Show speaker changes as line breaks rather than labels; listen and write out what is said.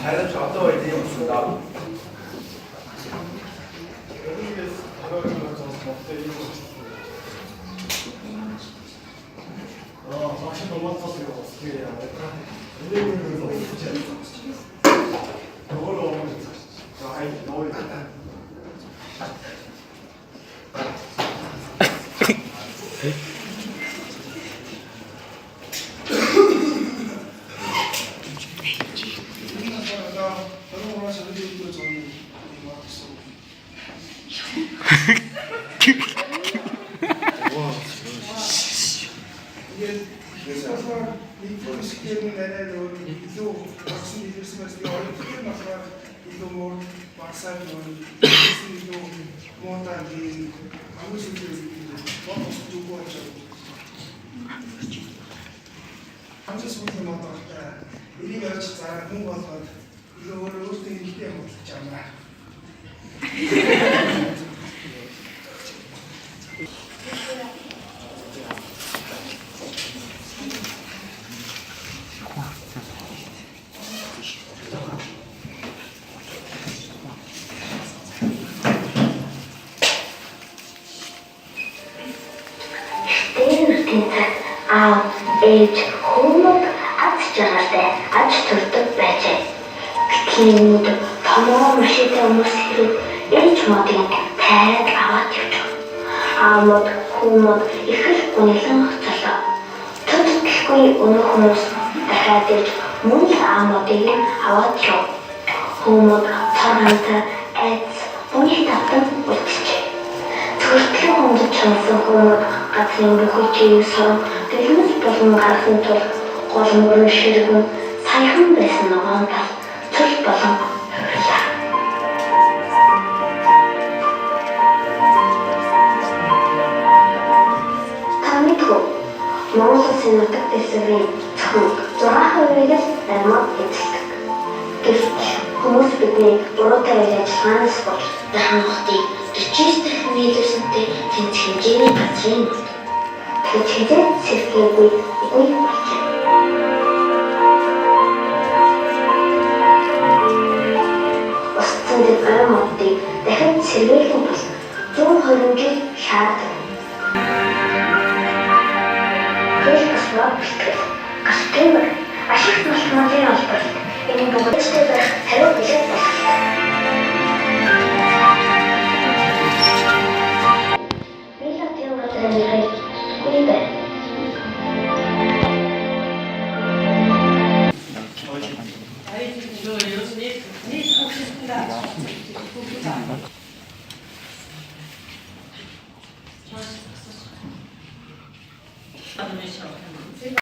잘은 저 어떤 걸 드리겠습니다.
ээж хүмүүд аз жаргалтай аж төрдөг байжээ. Гэтэл томоо машинтай хүмүүс хэрэг ээж модыг тайд аваад явж. Аамууд хүмүүд их л гүнлэн хоцолоо. Тэтгэхгүй өнөө хүмүүс дахиад ээж мөн л аамуудыг аваад яв. Хүмүүд цаантай айц бүний татан үлдчихэ. Төрөлхөн хүнд чансан хүмүүд газрын бүхий сон гэлмэс болон гарсан тул гол мөрөн ширгэн саяхан байсан ногоон тал цөл болон хувирлаа. Танидгүй Монгол Улсын нутаг дэвсгэрийн зөвхөн 6% л амьд эзэлдэг. Гэвч хүмүүс бидний буруутай үйл ажиллагаанаас болж дахин хотыг 49 дахин нийлүүлсэнтэй тэнц хэмжээний газрын хэзээ сэргээгүй үгүй болжээ. Устсан дэд аймагтыг дахин сэргээх нь бол 120 жил шаарддаг. Хэлбэл бэлтгэл гас тэмэр ашиг малтмалын албар энэ бүгдтэй байх хариу билет болох.
아이, 이거 요즘 네 혹시 쓴다.